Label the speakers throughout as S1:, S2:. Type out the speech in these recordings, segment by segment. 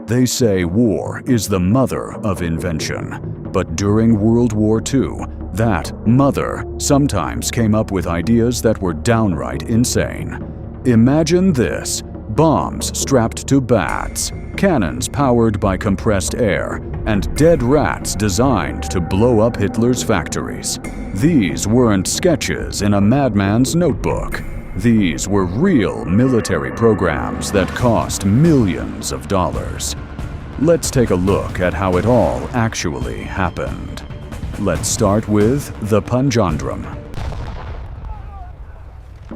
S1: They say war is the mother of invention, but during World War II, that mother sometimes came up with ideas that were downright insane. Imagine this: bombs strapped to bats, cannons powered by compressed air, and dead rats designed to blow up Hitler's factories. These weren't sketches in a madman's notebook. These were real military programs that cost millions of dollars. Let's take a look at how it all actually happened. Let's start with the Panjandrum.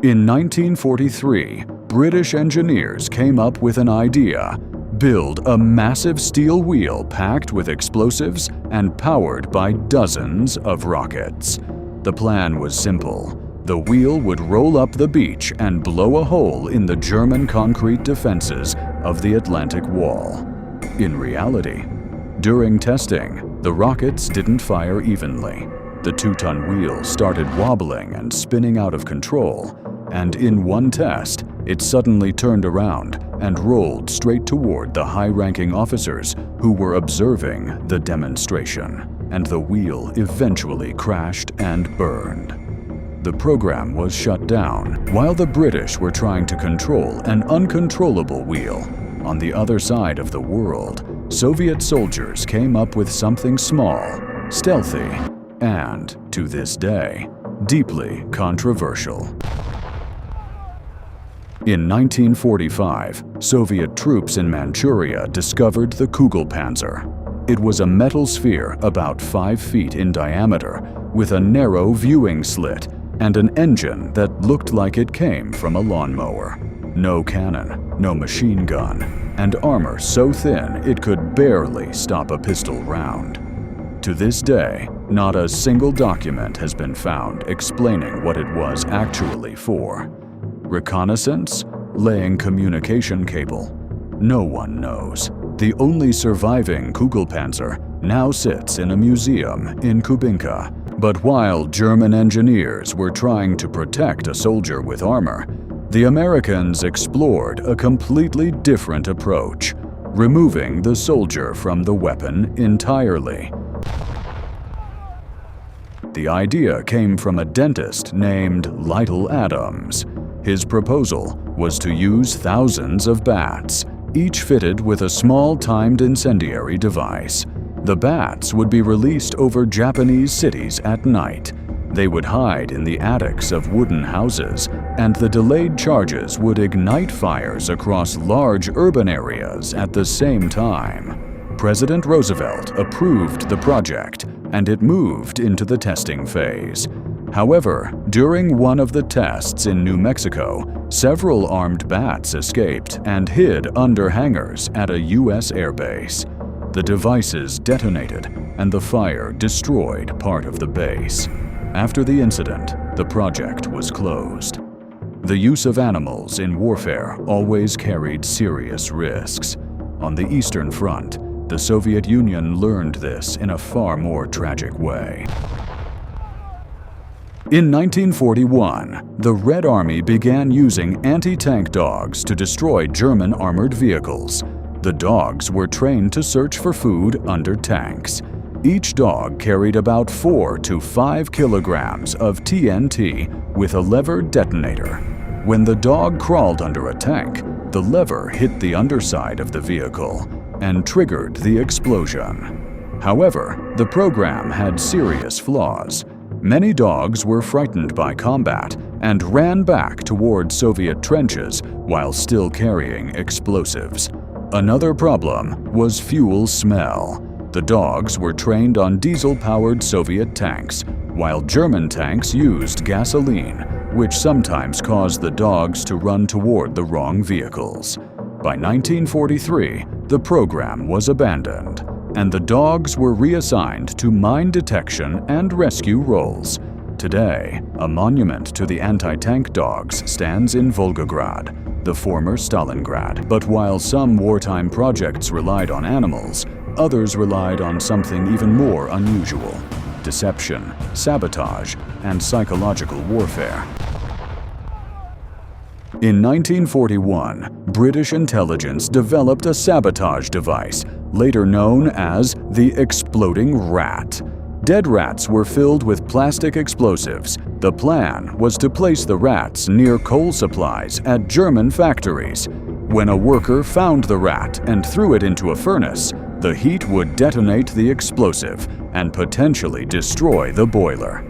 S1: In 1943, British engineers came up with an idea: build a massive steel wheel packed with explosives and powered by dozens of rockets. The plan was simple. The wheel would roll up the beach and blow a hole in the German concrete defenses of the Atlantic Wall. In reality, during testing, the rockets didn't fire evenly. The 2-ton wheel started wobbling and spinning out of control, and in one test, it suddenly turned around and rolled straight toward the high-ranking officers who were observing the demonstration, and the wheel eventually crashed and burned. The program was shut down while the British were trying to control an uncontrollable wheel. On the other side of the world, Soviet soldiers came up with something small, stealthy, and, to this day, deeply controversial. In 1945, Soviet troops in Manchuria discovered the Kugelpanzer. It was a metal sphere about 5 feet in diameter with a narrow viewing slit and an engine that looked like it came from a lawnmower. No cannon, no machine gun, and armor so thin it could barely stop a pistol round. To this day, not a single document has been found explaining what it was actually for. Reconnaissance? Laying communication cable? No one knows. The only surviving Kugelpanzer now sits in a museum in Kubinka. But while German engineers were trying to protect a soldier with armor, the Americans explored a completely different approach, removing the soldier from the weapon entirely. The idea came from a dentist named Lytle Adams. His proposal was to use thousands of bats, each fitted with a small timed incendiary device. The bats would be released over Japanese cities at night. They would hide in the attics of wooden houses, and the delayed charges would ignite fires across large urban areas at the same time. President Roosevelt approved the project, and it moved into the testing phase. However, during one of the tests in New Mexico, several armed bats escaped and hid under hangars at a U.S. airbase. The devices detonated, and the fire destroyed part of the base. After the incident, the project was closed. The use of animals in warfare always carried serious risks. On the Eastern Front, the Soviet Union learned this in a far more tragic way. In 1941, the Red Army began using anti-tank dogs to destroy German armored vehicles. The dogs were trained to search for food under tanks. Each dog carried about 4 to 5 kilograms of TNT with a lever detonator. When the dog crawled under a tank, the lever hit the underside of the vehicle and triggered the explosion. However, the program had serious flaws. Many dogs were frightened by combat and ran back toward Soviet trenches while still carrying explosives. Another problem was fuel smell. The dogs were trained on diesel-powered Soviet tanks, while German tanks used gasoline, which sometimes caused the dogs to run toward the wrong vehicles. By 1943, the program was abandoned, and the dogs were reassigned to mine detection and rescue roles. Today, a monument to the anti-tank dogs stands in Volgograd, the former Stalingrad. But while some wartime projects relied on animals, others relied on something even more unusual: deception, sabotage, and psychological warfare. In 1941, British intelligence developed a sabotage device, later known as the exploding rat. Dead rats were filled with plastic explosives. The plan was to place the rats near coal supplies at German factories. When a worker found the rat and threw it into a furnace, the heat would detonate the explosive and potentially destroy the boiler.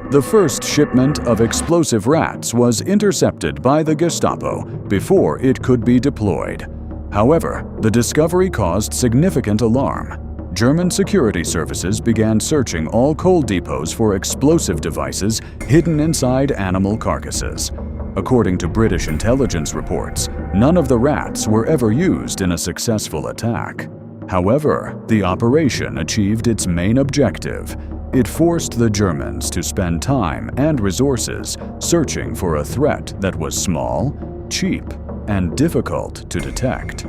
S1: The first shipment of explosive rats was intercepted by the Gestapo before it could be deployed. However, the discovery caused significant alarm. German security services began searching all coal depots for explosive devices hidden inside animal carcasses. According to British intelligence reports, none of the rats were ever used in a successful attack. However, the operation achieved its main objective. It forced the Germans to spend time and resources searching for a threat that was small, cheap, and difficult to detect.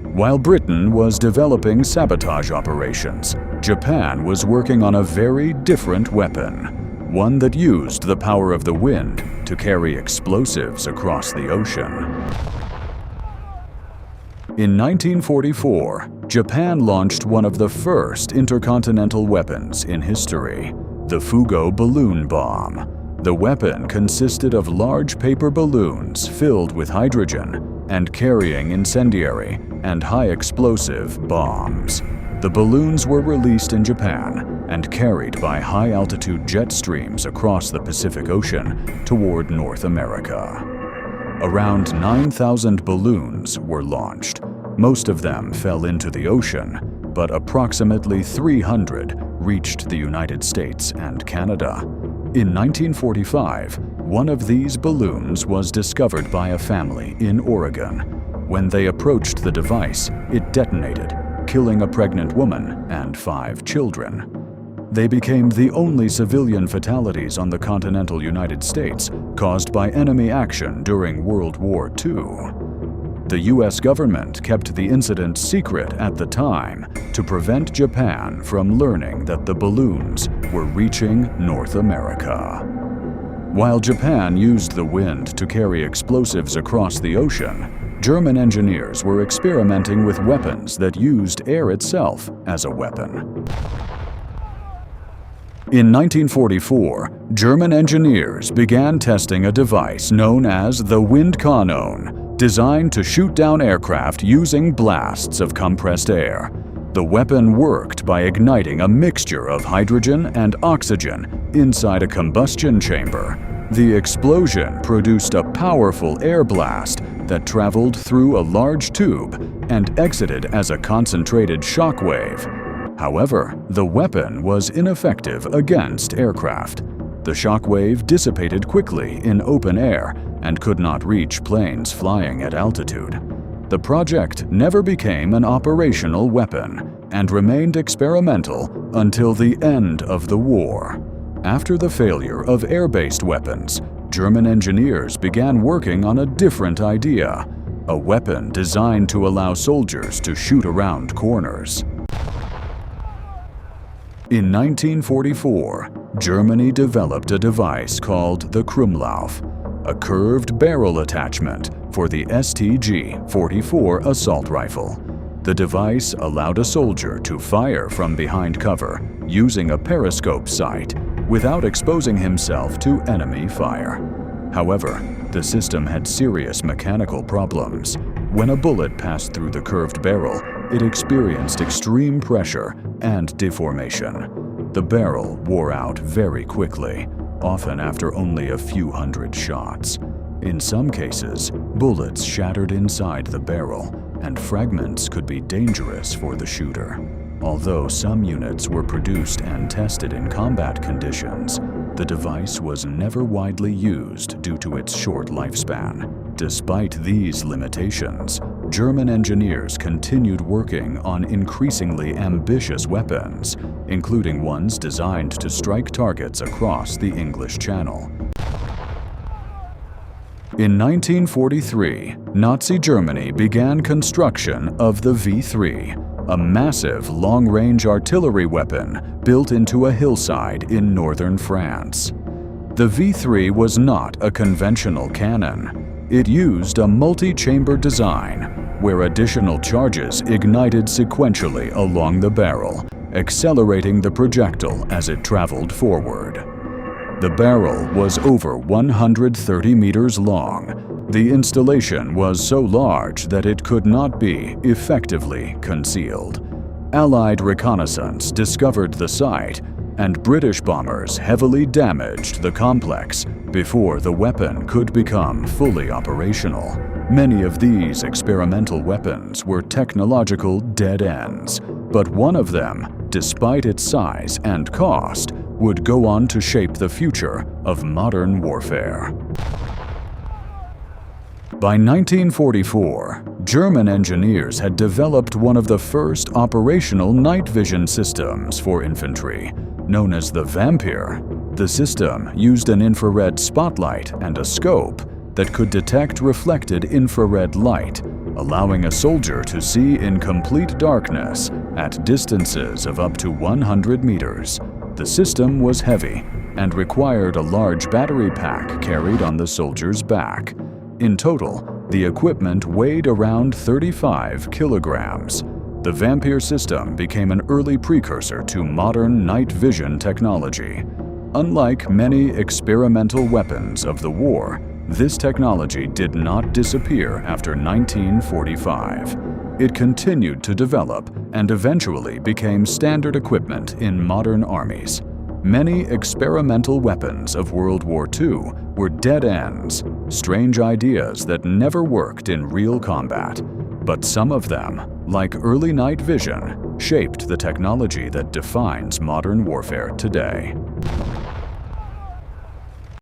S1: While Britain was developing sabotage operations, Japan was working on a very different weapon, one that used the power of the wind to carry explosives across the ocean. In 1944, Japan launched one of the first intercontinental weapons in history, the Fugo balloon bomb. The weapon consisted of large paper balloons filled with hydrogen and carrying incendiary and high-explosive bombs. The balloons were released in Japan and carried by high-altitude jet streams across the Pacific Ocean toward North America. Around 9,000 balloons were launched. Most of them fell into the ocean, but approximately 300 reached the United States and Canada. In 1945, one of these balloons was discovered by a family in Oregon. When they approached the device, it detonated, killing a pregnant woman and 5 children. They became the only civilian fatalities on the continental United States caused by enemy action during World War II. The U.S. government kept the incident secret at the time to prevent Japan from learning that the balloons were reaching North America. While Japan used the wind to carry explosives across the ocean, German engineers were experimenting with weapons that used air itself as a weapon. In 1944, German engineers began testing a device known as the Windkanon, designed to shoot down aircraft using blasts of compressed air. The weapon worked by igniting a mixture of hydrogen and oxygen inside a combustion chamber. The explosion produced a powerful air blast that traveled through a large tube and exited as a concentrated shock wave. However, the weapon was ineffective against aircraft. The shock wave dissipated quickly in open air and could not reach planes flying at altitude. The project never became an operational weapon and remained experimental until the end of the war. After the failure of air-based weapons, German engineers began working on a different idea, a weapon designed to allow soldiers to shoot around corners. In 1944, Germany developed a device called the Krumlauf, a curved barrel attachment for the STG-44 assault rifle. The device allowed a soldier to fire from behind cover using a periscope sight without exposing himself to enemy fire. However, the system had serious mechanical problems. When a bullet passed through the curved barrel, it experienced extreme pressure and deformation. The barrel wore out very quickly, often after only a few hundred shots. In some cases, bullets shattered inside the barrel, and fragments could be dangerous for the shooter. Although some units were produced and tested in combat conditions, the device was never widely used due to its short lifespan. Despite these limitations, German engineers continued working on increasingly ambitious weapons, including ones designed to strike targets across the English Channel. In 1943, Nazi Germany began construction of the V3, a massive long-range artillery weapon built into a hillside in northern France. The V3 was not a conventional cannon. It used a multi-chamber design, where additional charges ignited sequentially along the barrel, accelerating the projectile as it traveled forward. The barrel was over 130 meters long. The installation was so large that it could not be effectively concealed. Allied reconnaissance discovered the site, and British bombers heavily damaged the complex before the weapon could become fully operational. Many of these experimental weapons were technological dead ends, but one of them, despite its size and cost, would go on to shape the future of modern warfare. By 1944, German engineers had developed one of the first operational night vision systems for infantry, known as the Vampyr. The system used an infrared spotlight and a scope that could detect reflected infrared light, allowing a soldier to see in complete darkness at distances of up to 100 meters. The system was heavy and required a large battery pack carried on the soldier's back. In total, the equipment weighed around 35 kilograms. The Vampyr system became an early precursor to modern night vision technology. Unlike many experimental weapons of the war, this technology did not disappear after 1945. It continued to develop and eventually became standard equipment in modern armies. Many experimental weapons of World War II were dead ends, strange ideas that never worked in real combat. But some of them, like early night vision, shaped the technology that defines modern warfare today.